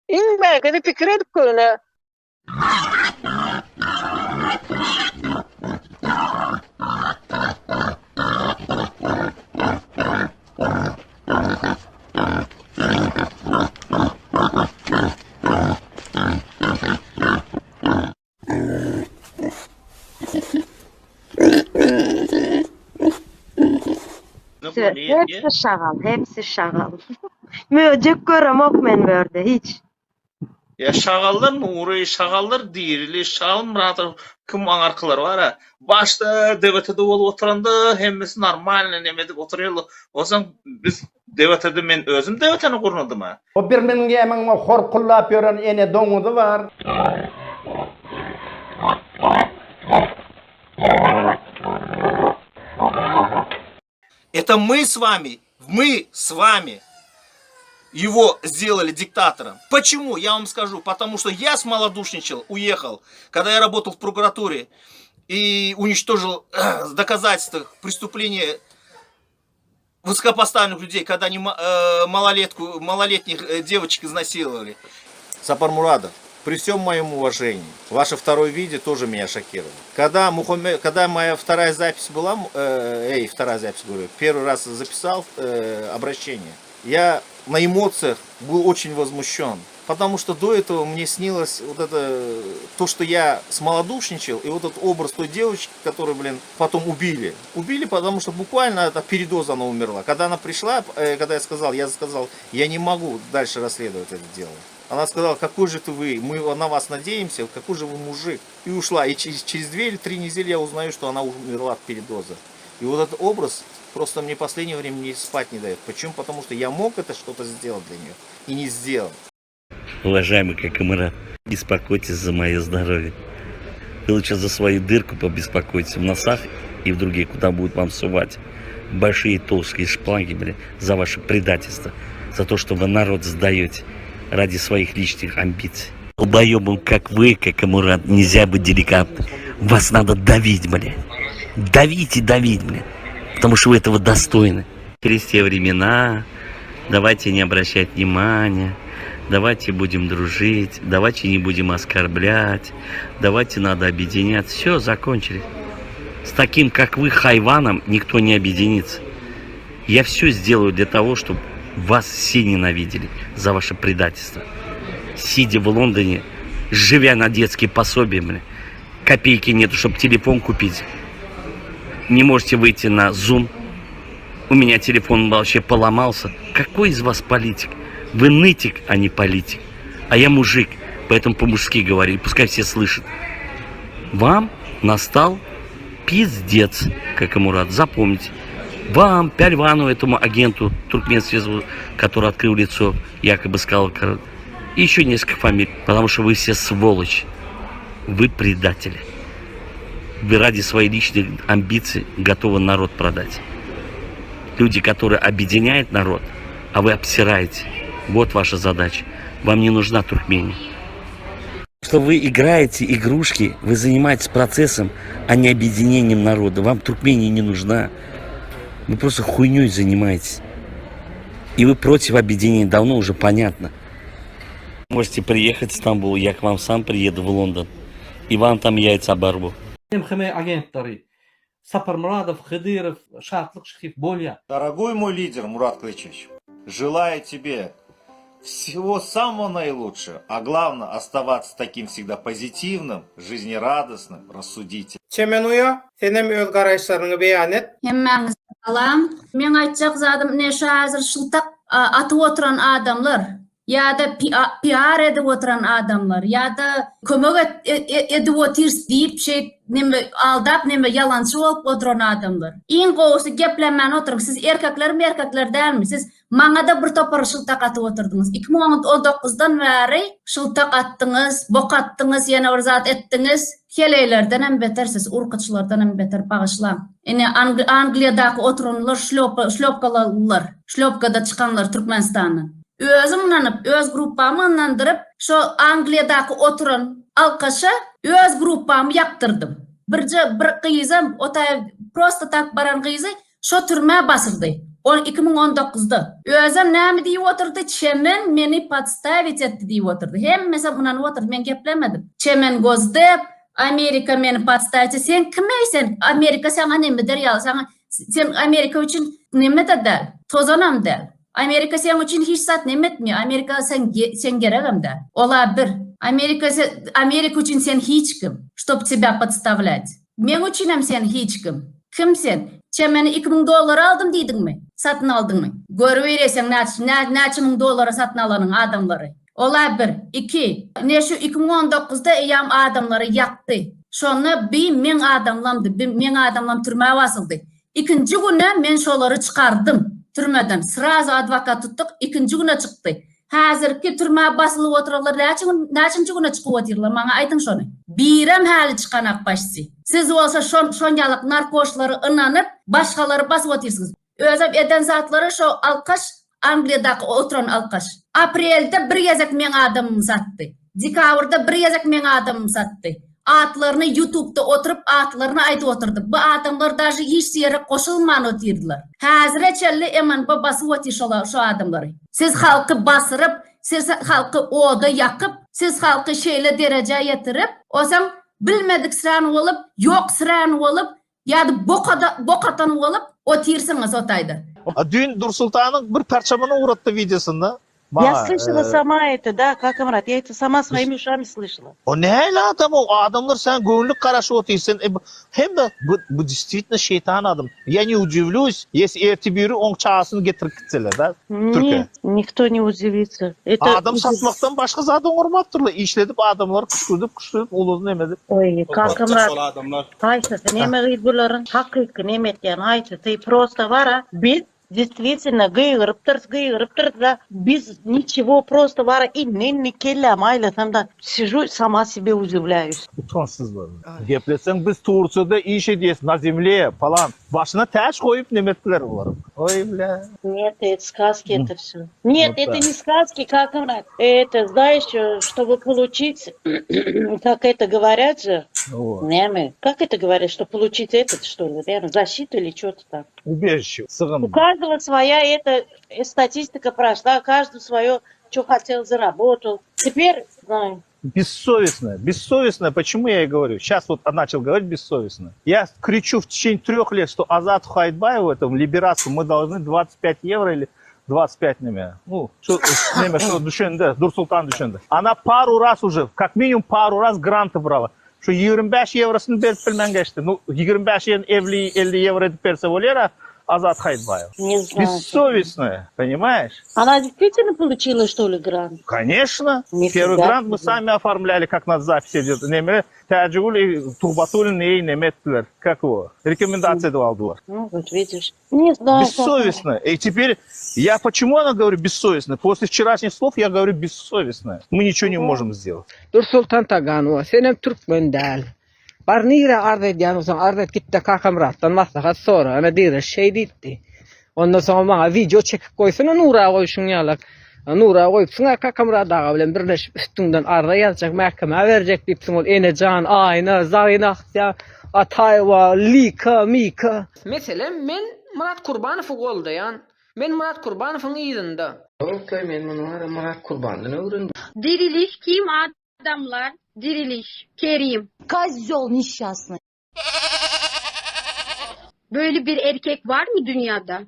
İn belki de fikir edip koyuna. Hepsi şagal, hepsi şagal. Möcek görem ok men berde hiç. Ya şagallar mı? Orayı şagallar deyirli. Şagal Muratov kim anarkılar var ha? Başta devetede olup oturanda hemmesi normal nemedip oturuyorlar. O zaman biz devetede men özüm deveteni kurmadım ha. O bir menге emang hor kullap yoran ene doňuzy var. Это мы с вами его сделали диктатором. Почему? Я вам скажу. Потому что я смолодушничал, уехал, когда я работал в прокуратуре и уничтожил доказательства преступления высокопоставленных людей, когда они малолетних девочек изнасиловали. Сапар Мурадов, при всем моем уважении, ваше второе видео тоже меня шокировало. Когда моя вторая запись была, первый раз записал обращение, я на эмоциях был очень возмущен. Потому что до этого мне снилось вот это, то, что я смолодушничал, и вот этот образ той девочки, которую, потом убили. Убили, потому что буквально от передоза она умерла. Когда она пришла, когда я сказал, я не могу дальше расследовать это дело. Она сказала, какой же ты вы, мы на вас надеемся, какой же вы мужик. И ушла. И через 2 или 3 недели я узнаю, что она умерла от передоза. И вот этот образ просто мне в последнее время не спать не дает. Почему? Потому что я мог это что-то сделать для нее и не сделал. Уважаемый Какамырат, беспокойтесь за мое здоровье. Вы лучше за свою дырку побеспокойтесь в носах и в другие, куда будут вам сувать большие толстые шплаги, за ваше предательство, за то, что вы народ сдаете ради своих личных амбиций. Долбоебам, как вы, Какамырат, нельзя быть деликатным. Вас надо давить, Давить и давить, потому что вы этого достойны. Через те времена давайте не обращать внимания. Давайте будем дружить, давайте не будем оскорблять, давайте надо объединяться. Все, закончили. С таким, как вы, хайваном, никто не объединится. Я все сделаю для того, чтобы вас все ненавидели за ваше предательство. Сидя в Лондоне, живя на детские пособия, копейки нету, чтобы телефон купить. Не можете выйти на Zoom. У меня телефон вообще поломался. Какой из вас политик? Вы нытик, а не политик. А я мужик, поэтому по-мужски говорю, и пускай все слышат. Вам настал пиздец, Какамурат, запомните. Вам, Пяльвану, этому агенту Туркменсвязу, который открыл лицо, якобы сказал, и еще несколько фамилий, потому что вы все сволочи. Вы предатели. Вы ради своих личных амбиций готовы народ продать. Люди, которые объединяют народ, а вы обсираете. Вот ваша задача. Вам не нужна Туркмения. Что вы играете игрушки, вы занимаетесь процессом, а не объединением народа. Вам Туркмения не нужна. Вы просто хуйней занимаетесь. И вы против объединения, давно уже понятно. Можете приехать в Стамбул, я к вам сам приеду в Лондон. И вам там яйца оборву. Сапар Мурадов, Хыдыров, Шатлык, Шхиф, Болья. Дорогой мой лидер Мурат Клычевич, желаю тебе всего самого наилучшего, а главное оставаться таким всегда позитивным, жизнерадостным, рассудительным. Çemenuya, senem öz garaşlaryny beýan et. Hemmäňiz salam. Men aýtjak zadym neşe hazır şyltak atyp oturan adamlar, ýa-da PR edip oturan adamlar, ýa-da kömek edip otyrs diýip neme aldap neme yalançy bolup oturan adamlar. Iň gowsy geplenmän oturuň. Siz erkekler dälmi? Siz maňa da bir topar şyltak atyp oturdunuz. 2019-dan bäri şyltak atdyňız, bok atdyňız, ýene bir zat etdiňiz. Helelerden hem betersiz, urkutçulardan hem beter bağışlam. Ene Angliyadaky oturanlar şlopkada çıkanlar Türkmenistan'dan. Özüm nanıp, öz gruppamı anlandırıp, şu Angliyadaky oturan alkaşa öz gruppamı yaptırdım. Bir kıyızım, otay prosto tak baran kıyızı, şu türmeye basırdı. 2019'da. Özüm näme diýip oturdy? Çemen meni podstavit etdi diýip oturdy. Hemmesi unan oturdy. Men geplemedim. Çemen gozdep Amerika meni podstavit. Sen kimeysen? Amerika sana näme der ýa? Sen Amerika üçün näme der? Tozanam der. Amerika sen üçün hiç sat näme etmiyor. Amerika sen geregem der. Ola bir. Amerika üçün sen hiç kim. Чтоб тебя подставлять. Men üçün hem sen hiç kim. Kim sen? Çemeni $2000 aldım diýdin mi? Satın aldın mı? Görüp beresen näçe $1000 satın alanyň adamlary. Ola bir. 2. Ne şu 2019'da eýam adamlary ýakdy. Şonu bir men adamlamdy. Men adamlam türmäge basyldy. İkinci günü men şolary çykardım türmeden. Sraz advokat tuttuk. İkinci güne çykdy. Häzirki türmäge basylyp oturarlar. Näçinji güne çykyp oturýarlar? Maňa aýdyň şonu. Birem häli çykanak başçy. Siz bolsa şonjalyk narkoşlary ynanyp başgalary basyp oturýarsyňyz. Özüm eden zatlary şo alkaş Angliýadaky oturan alkaş. Aprelde bir gezek men adamym satdy. Dekabrda bir gezek men adamym satdy. Atlaryny YouTube'da oturup atlaryny aýdyp oturdy. Bu adamlar daşy hiç ýere goşulman oturdylar. Häzirçe emen basyp oturýar şo adamlary. Siz halky basyryp, siz halky oda ýakyp, siz halky şeýle derejä ýetirip, osam bilmedik sırany bolup, yok sırany bolup, ýa-da bokatan bolup oturýarsyňyz otayda. Dün Nursultan'ın bir parçamını uğrattı videosunda. Я слышала сама это, да, как Амрат, я это сама своими ушами слышала. O neyle adam o? Adamlar sen gönüllük karşı otuyorsun. Hem de bu действительно şeytan adam. Я не удивлюсь, если эти бiri on çağısını getirip gitseler. Da, Нет, никто не удивится. Adam satmaktan başka zaten ormaktırlar. İşledip adamları kışkırdıp uluzunu emedip. Ой, как Амрат. Ayşe, neme gıyıp buların hakkı nemet yani Ayşe. Ты просто вара, biz действительно гыйгырыптыр, да, без ничего просто вара и не келлем aylasam da сижу, сама себе удивляюсь. Utansızlar. Geplesen biz Turca'da iş ediyoruz, на земле falan. Başına taş koyup nemettiler onları. Ой, бля. Нет, это сказки, это все. Нет, это не сказки, как Амрат. Это, знаешь, чтобы получить, как это говорят же, как это говорят, что получить этот, что ли, наверное, защиту или что-то там. Убежище, сыган. У каждого своя эта статистика прошла, каждый свое, что хотел, заработал. Теперь, знаю. Бессовестно, почему я и говорю? Сейчас вот начал говорить бессовестно. Я кричу в течение 3 лет, что Азат Хайдбаеву, этому либерацию, мы должны 25 евро или 25 неме. Ну, что düşündü, Nursultan düşündü. Она пару раз уже, как минимум пару раз гранты брала. Şu 25 eurosunu berip bilmen geçti. Ну, 25 50 евро edip berse bolýar Азат Хайдбаев. Не знаю. Бессовестная, понимаешь? Она действительно получила, что ли, грант? Конечно. Нифига Первый грант мы себе. сами оформляли, как нас запись идет. Неме, Тәҗигул и Тухбатулин и неметтилер. Как его? Рекомендации алdılar. Ну, вот видишь. Не знаю. Бессовестно. И теперь, я почему она говорю бессовестно? После вчерашних слов я говорю бессовестно. Мы ничего не можем сделать. Nursultan Taganova, sen hem Türkmen däl. Barnira arda edýän, arda gitdi Kakamratdan maslahat sonra, ana diýer şey diýdi. Ondan sonra maňa video çekip goýsana Nura goýşuň ýalak. Nura goýup şuna Kakamrat daga bilen birleşip üstünden arda ýazjak, mähkeme berjek diýipsiň ol enejan, aýna, zaýnaxya, Ataywa, Lika, Mika. Mesela men Murat Kurbanow goldaýan. Men Murat Kurbanowyň ýyzynda. Okey, men Murat Kurbanyň öwründim. Diriliş kim adamlar? Diriliş. Kerim. Козёл несчастный. Böyle bir erkek var mı dünyada?